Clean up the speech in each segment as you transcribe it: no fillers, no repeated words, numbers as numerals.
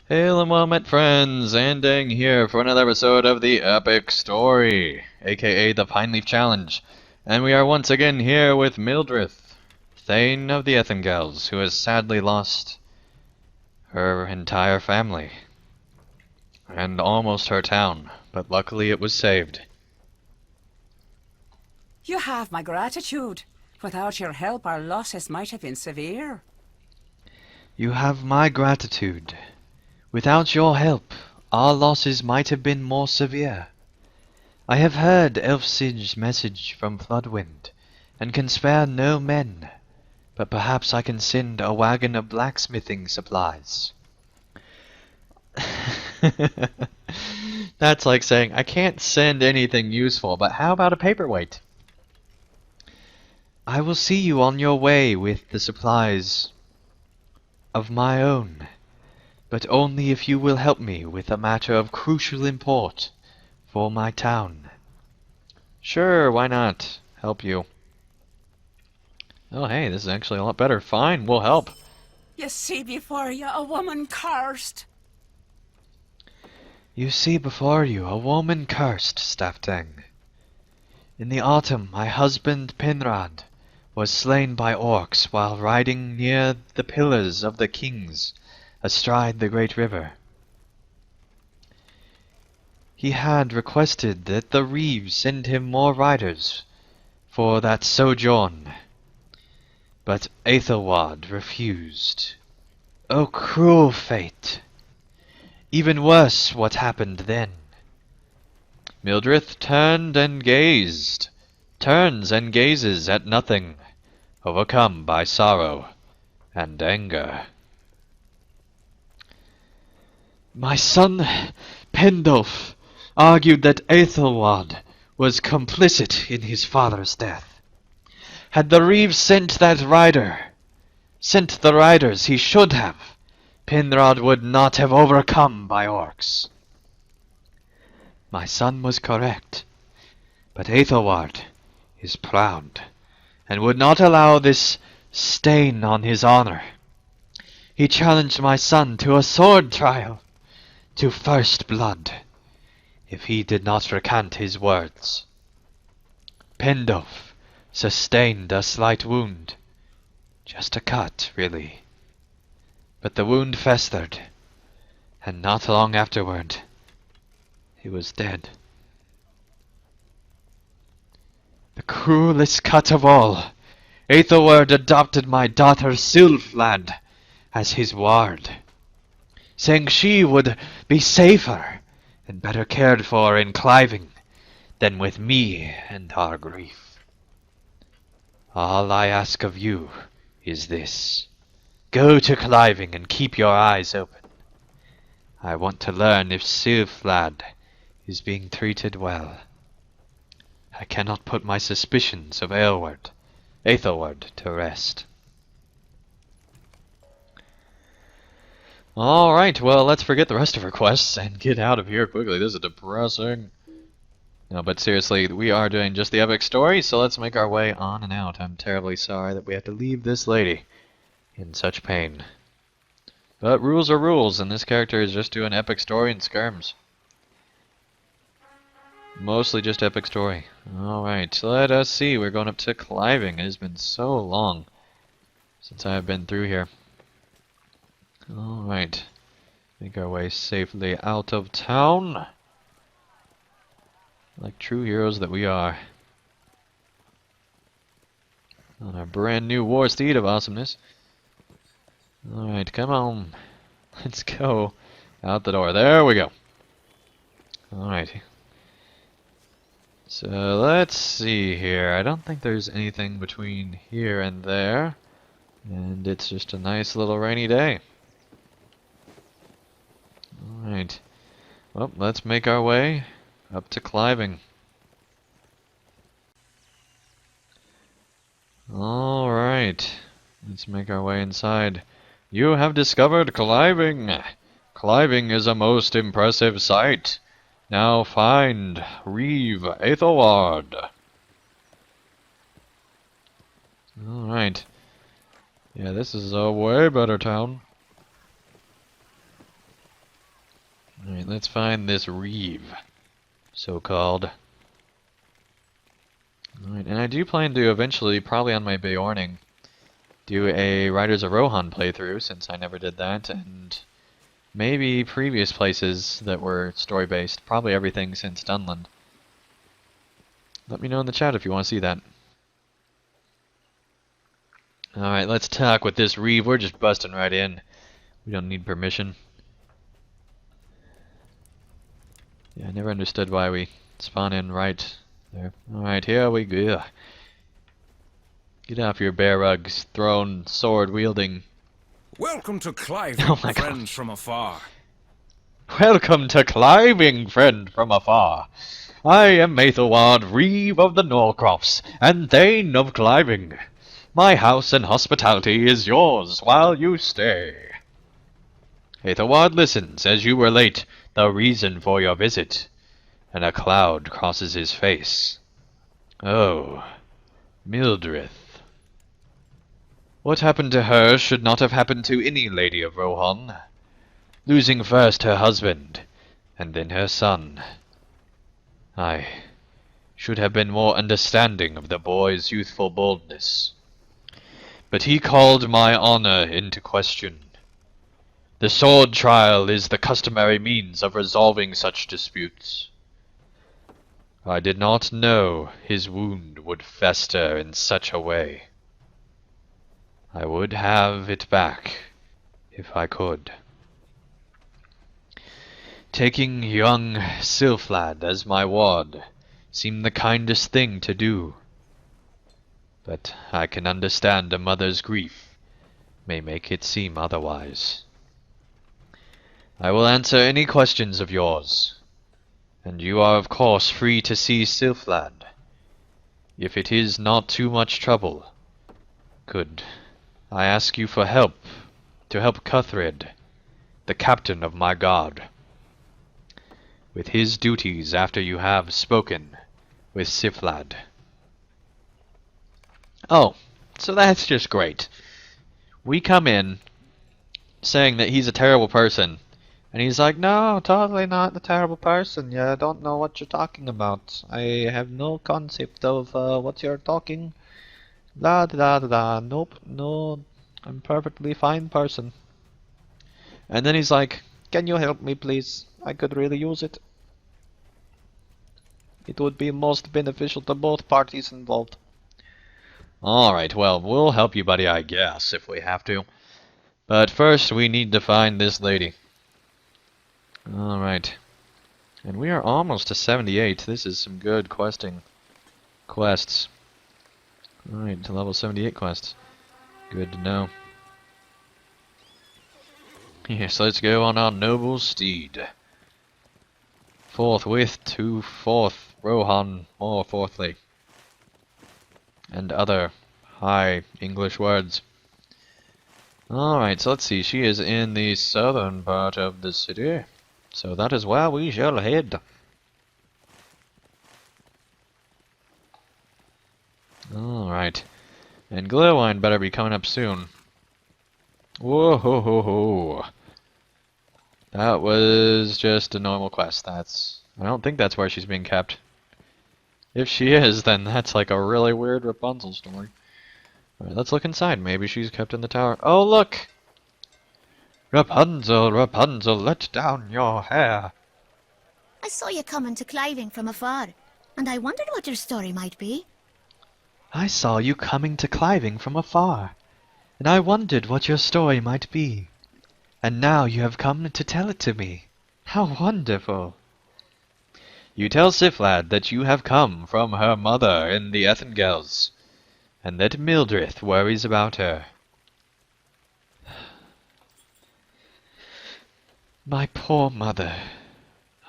Hail and well met friends, Andang here for another episode of the Epic Story, aka the Pine Leaf Challenge. And we are once again here with Mildrith, Thane of the Ethengels, who has sadly lost her entire family. And almost her town, but luckily it was saved. You have my gratitude. Without your help, our losses might have been severe. You have my gratitude. Without your help, our losses might have been more severe. I have heard Elfsid's message from Floodwind, and can spare no men, but perhaps I can send a wagon of blacksmithing supplies. That's like saying, I can't send anything useful, but how about a paperweight? I will see you on your way with the supplies of my own, but only if you will help me with a matter of crucial import for my town. Sure, why not? Help you. Oh hey, this is actually a lot better. Fine, we'll help. You see before you a woman cursed. You see before you a woman cursed, Staftang. In the autumn my husband Penrod was slain by orcs while riding near the pillars of the kings astride the great river. He had requested that the Reeves send him more riders for that sojourn, but Aethelwald refused. Oh, cruel fate! Even worse what happened then. Mildrith turned and gazed, turns and gazes at nothing, overcome by sorrow and anger. My son Pendulf argued that Aethelwald was complicit in his father's death. Had the Reeves sent the riders he should have, Penrod would not have overcome by orcs. My son was correct, but Aethelwald is proud, and would not allow this stain on his honor. He challenged my son to a sword trial, to first blood, if he did not recant his words. Pendulf sustained a slight wound, just a cut, really. But the wound festered, and not long afterward, he was dead. The cruelest cut of all, Aethelward adopted my daughter Sylflad as his ward, saying she would be safer and better cared for in Cliving than with me and our grief. All I ask of you is this. Go to Cliving and keep your eyes open. I want to learn if Sylflad is being treated well. I cannot put my suspicions of Aethelward to rest. Alright, well, let's forget the rest of our quests and get out of here quickly. This is depressing. No, but seriously, we are doing just the epic story, so let's make our way on and out. I'm terribly sorry that we have to leave this lady in such pain. But rules are rules, and this character is just doing epic story and skirms. Mostly just epic story. Alright, let us see. We're going up to Cliving. It has been so long since I have been through here. Alright. Make our way safely out of town. Like true heroes that we are. On our brand new war steed of awesomeness. Alright, come on. Let's go out the door. There we go. Alright. So let's see here. I don't think there's anything between here and there. And it's just a nice little rainy day. Alright. Well, let's make our way up to Cliving. Alright. Let's make our way inside. You have discovered Cliving. Cliving is a most impressive sight. Now find Reeve Aethelward. Alright. Yeah, this is a way better town. Alright, let's find this Reeve, so-called. Alright, and I do plan to eventually, probably on my Beorning, do a Riders of Rohan playthrough, since I never did that, and maybe previous places that were story-based, probably everything since Dunland. Let me know in the chat if you want to see that. Alright, let's talk with this Reeve. We're just busting right in. We don't need permission. Yeah, I never understood why we spawn in right there. Alright, here we go. Get off your bear rugs, throne, sword wielding. Welcome to Clive, Oh my God. friends from afar. Welcome to climbing, friend from afar. I am Aethelward, Reeve of the Norcrofts, and Thane of Climbing. My house and hospitality is yours while you stay. Aethelward listens as you relate the reason for your visit, and a cloud crosses his face. Oh, Mildred. What happened to her should not have happened to any lady of Rohan. Losing first her husband, and then her son. I should have been more understanding of the boy's youthful boldness. But he called my honor into question. The sword trial is the customary means of resolving such disputes. I did not know his wound would fester in such a way. I would have it back, if I could. Taking young Sylphlad as my ward seemed the kindest thing to do. But I can understand a mother's grief may make it seem otherwise. I will answer any questions of yours, and you are of course free to see Sylphlad. If it is not too much trouble, could I ask you for help to help Cuthred, the captain of my guard, with his duties after you have spoken with Sylphlad? Oh, so that's just great. We come in saying that he's a terrible person, and he's like, no, totally not a terrible person. Yeah, I don't know what you're talking about. I have no concept of what you're talking. La da da da. Nope, no, I'm perfectly fine person. And then he's like, can you help me please? I could really use it. It would be most beneficial to both parties involved. Alright, well, we'll help you, buddy, I guess, if we have to. But first, we need to find this lady. Alright. And we are almost to 78. This is some good quests. Alright, to level 78 quests. Good to know. Yes, let's go on our noble steed. Forthwith to Forth Rohan, or fourthly. And other high English words. Alright, so let's see. She is in the southern part of the city. So that is where we shall head. Alright. And Glowwine better be coming up soon. Whoa ho ho ho. That was just a normal quest. I don't think that's where she's being kept. If she is, then that's like a really weird Rapunzel story. Alright, let's look inside. Maybe she's kept in the tower. Oh, look! Rapunzel, Rapunzel, let down your hair. I saw you coming to Cliving from afar, and I wondered what your story might be. I saw you coming to Cliving from afar, and I wondered what your story might be. And now you have come to tell it to me. How wonderful! You tell Sylphlad that you have come from her mother in the Ethengels, and that Mildred worries about her. My poor mother.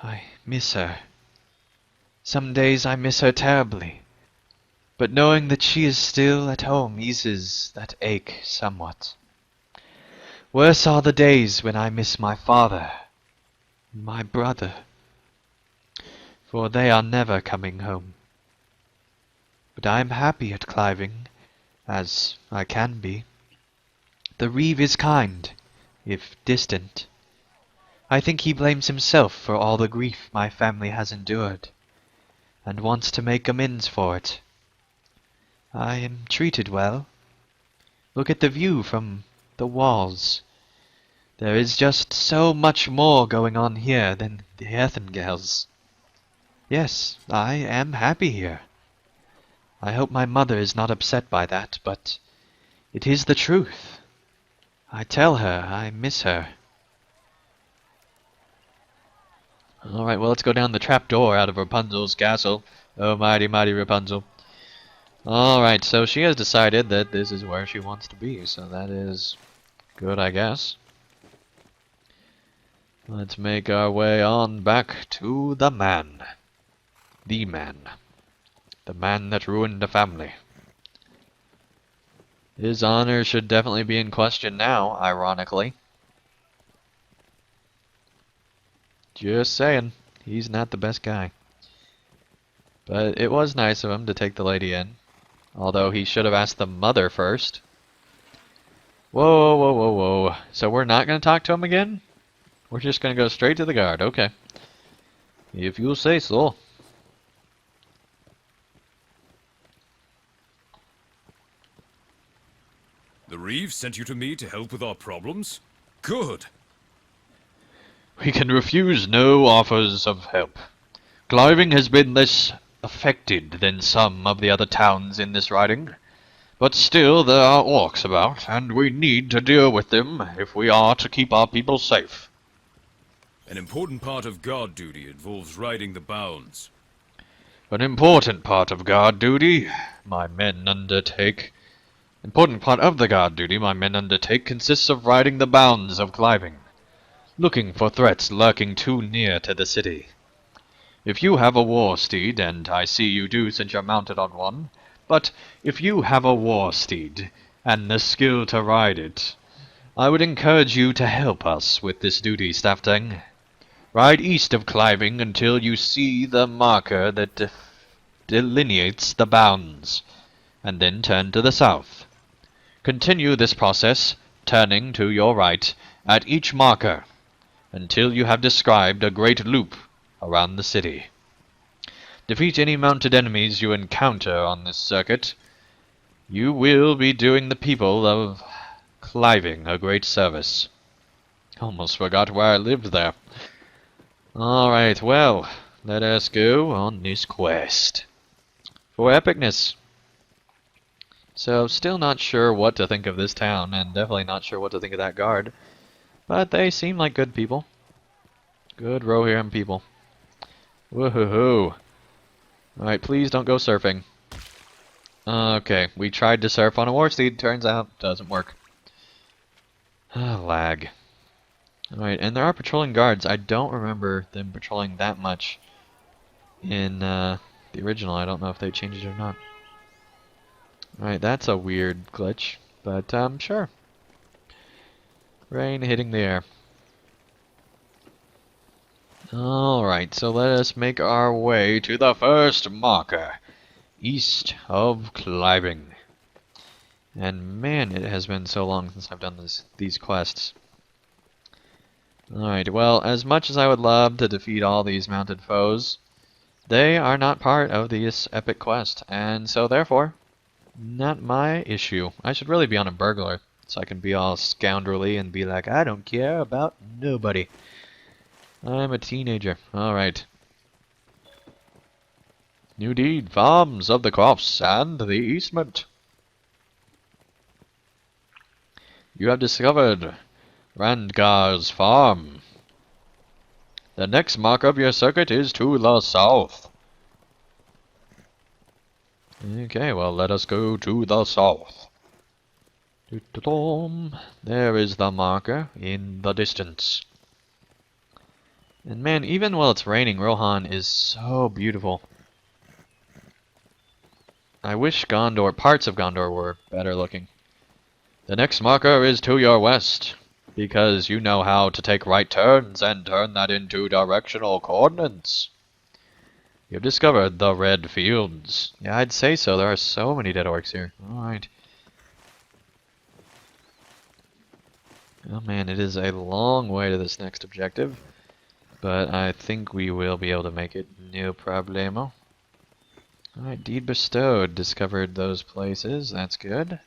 I miss her. Some days I miss her terribly, but knowing that she is still at home eases that ache somewhat. Worse are the days when I miss my father, my brother, for they are never coming home. But I am happy at Cliving, as I can be. The Reeve is kind, if distant. I think he blames himself for all the grief my family has endured, and wants to make amends for it. I am treated well. Look at the view from the walls. There is just so much more going on here than the Ethengales. Yes, I am happy here. I hope my mother is not upset by that, but it is the truth. I tell her I miss her. Alright, well, let's go down the trapdoor out of Rapunzel's castle. Oh, mighty, mighty Rapunzel. Alright, so she has decided that this is where she wants to be, so that is good, I guess. Let's make our way on back to the man. The man. The man that ruined the family. His honor should definitely be in question now, ironically. Just saying, he's not the best guy. But it was nice of him to take the lady in. Although he should have asked the mother first. Whoa, whoa, whoa, whoa. So we're not going to talk to him again? We're just going to go straight to the guard. Okay. If you say so. The Reeve sent you to me to help with our problems? Good. We can refuse no offers of help. Cliving has been less affected than some of the other towns in this riding. But still there are orcs about, and we need to deal with them if we are to keep our people safe. An important part of guard duty involves riding the bounds. An important part of guard duty my men undertake. Important part of the guard duty my men undertake consists of riding the bounds of Cliving, looking for threats lurking too near to the city. If you have a war steed, and I see you do since you're mounted on one, but if you have a war steed, and the skill to ride it, I would encourage you to help us with this duty, Staftang. Ride east of Cliving until you see the marker that delineates the bounds, and then turn to the south. Continue this process, turning to your right at each marker, until you have described a great loop around the city. Defeat any mounted enemies you encounter on this circuit. You will be doing the people of Cliving a great service. Almost forgot where I lived there. Alright, well, let us go on this quest. For epicness. So, still not sure what to think of this town, and definitely not sure what to think of that guard. But they seem like good people. Good Rohirrim people. Woohoo! Alright, please don't go surfing. Okay, we tried to surf on a war steed, turns out doesn't work. Lag. Alright, and there are patrolling guards. I don't remember them patrolling that much in the original. I don't know if they changed it or not. Alright, that's a weird glitch, but sure. Rain hitting the air. Alright, so let us make our way to the first marker, east of Cliving. And man, it has been so long since I've done these quests. Alright, well, as much as I would love to defeat all these mounted foes, they are not part of this epic quest, and so therefore, not my issue. I should really be on a burglar, so I can be all scoundrelly and be like, I don't care about nobody. I'm a teenager. Alright. New deed, farms of the Crofts and the Eastment. You have discovered Randgar's farm. The next mark of your circuit is to the south. Okay, well, let us go to the south. There is the marker in the distance. And man, even while it's raining, Rohan is so beautiful. I wish Gondor, parts of Gondor were better looking. The next marker is to your west, because you know how to take right turns and turn that into directional coordinates. You've discovered the red fields. Yeah, I'd say so. There are so many dead orcs here. Alright. Oh man, it is a long way to this next objective, but I think we will be able to make it, no problemo. Alright, deed bestowed. Discovered those places, that's good.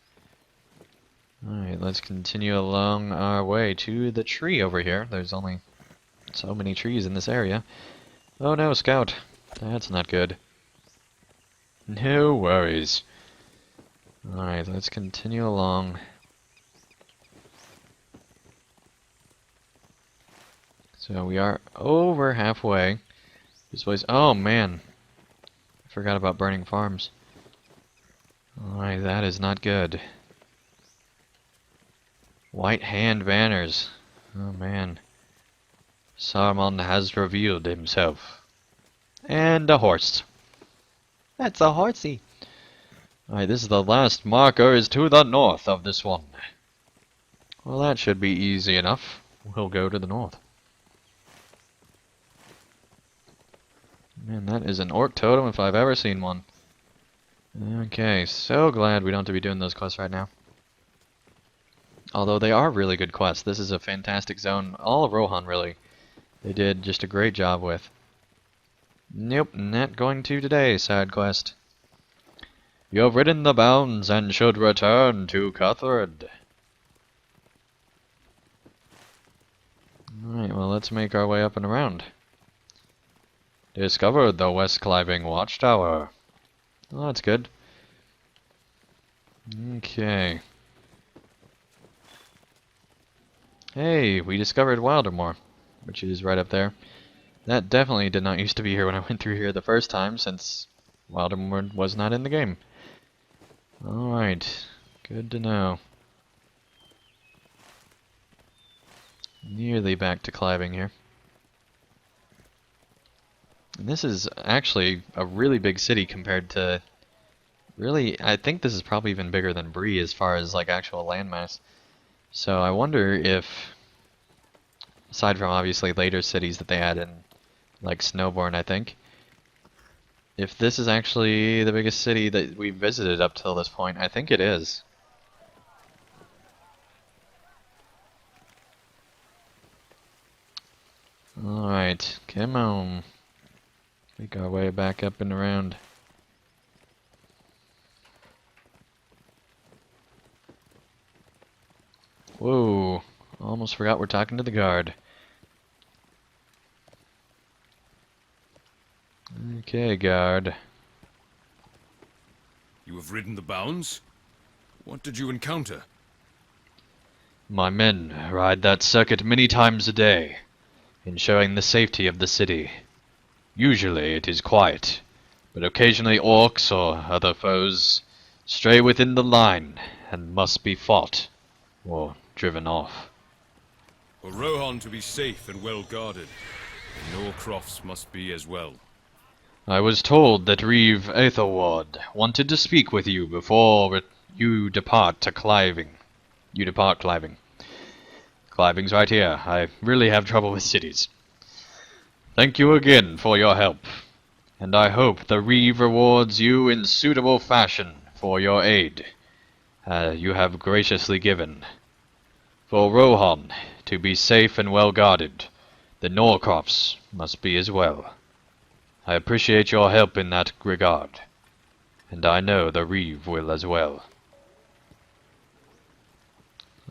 Alright, let's continue along our way to the tree over here. There's only so many trees in this area. Oh no, scout. That's not good. No worries. Alright, let's continue along. So we are over halfway. This place. Oh man. I forgot about burning farms. Alright, that is not good. White hand banners. Oh man. Saruman has revealed himself. And a horse. That's a horsey. Alright, this is the last marker is to the north of this one. Well, that should be easy enough. We'll go to the north. Man, that is an orc totem if I've ever seen one. Okay, so glad we don't have to be doing those quests right now. Although they are really good quests. This is a fantastic zone. All of Rohan, really. They did just a great job with. Nope, not going to today, side quest. You have ridden the bounds and should return to Cuthred. Alright, well, let's make our way up and around. Discovered the West Cliving Watchtower. Well, that's good. Okay. Hey, we discovered Wildermore, which is right up there. That definitely did not used to be here when I went through here the first time, since Wildermore was not in the game. Alright, good to know. Nearly back to Cliving here. And this is actually a really big city compared to... Really, I think this is probably even bigger than Bree as far as like actual landmass. So I wonder if, aside from obviously later cities that they had in like Snowborn, I think, if this is actually the biggest city that we've visited up till this point. I think it is. Alright, come on. Make our way back up and around. Whoa, almost forgot we're talking to the guard. Okay, guard. You have ridden the bounds? What did you encounter? My men ride that circuit many times a day, ensuring the safety of the city. Usually it is quiet, but occasionally orcs or other foes stray within the line and must be fought or driven off. For Rohan to be safe and well guarded, the Norcrofts must be as well. I was told that Reeve Aethelward wanted to speak with you before you depart to Cliving. You depart Cliving. Cliving's right here. I really have trouble with cities. Thank you again for your help, and I hope the Reeve rewards you in suitable fashion for your aid you have graciously given. For Rohan to be safe and well guarded, the Norcrofts must be as well. I appreciate your help in that regard, and I know the Reeve will as well.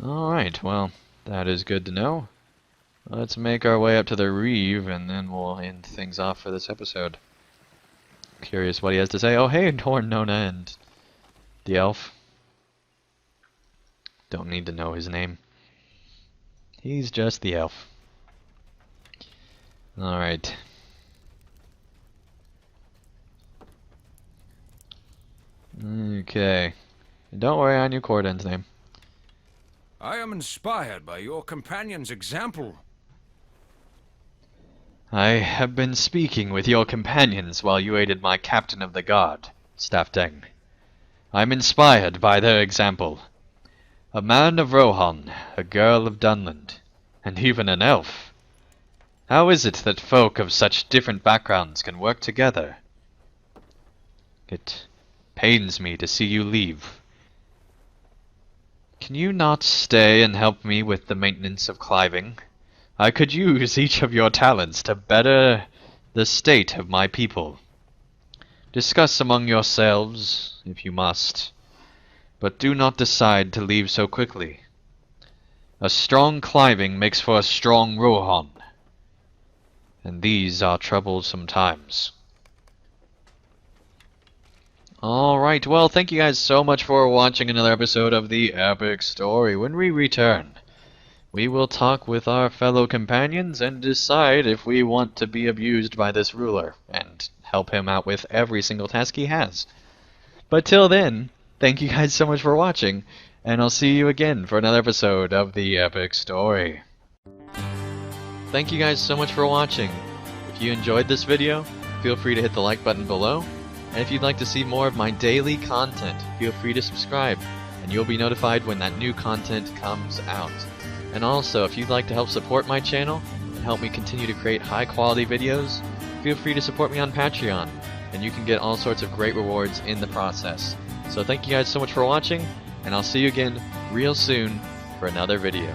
Alright, well, that is good to know. Let's make our way up to the Reeve, and then we'll end things off for this episode. Curious what he has to say. Oh, hey, Torn, Nona, and the elf. Don't need to know his name. He's just the elf. Alright. Okay. Don't worry, I knew Corden's name. I am inspired by your companion's example. I have been speaking with your companions while you aided my captain of the guard, Staffdeng. I'm inspired by their example. A man of Rohan, a girl of Dunland, and even an elf. How is it that folk of such different backgrounds can work together? It pains me to see you leave. Can you not stay and help me with the maintenance of cliving? I could use each of your talents to better the state of my people. Discuss among yourselves, if you must, but do not decide to leave so quickly. A strong cliving makes for a strong Rohan, and these are troublesome times. Alright, well, thank you guys so much for watching another episode of the Epic Story. When we return, we will talk with our fellow companions and decide if we want to be abused by this ruler and help him out with every single task he has. But till then, thank you guys so much for watching, and I'll see you again for another episode of the Epic Story. Thank you guys so much for watching. If you enjoyed this video, feel free to hit the like button below. And if you'd like to see more of my daily content, feel free to subscribe, and you'll be notified when that new content comes out. And also, if you'd like to help support my channel and help me continue to create high quality videos, feel free to support me on Patreon, and you can get all sorts of great rewards in the process. So thank you guys so much for watching, and I'll see you again real soon for another video.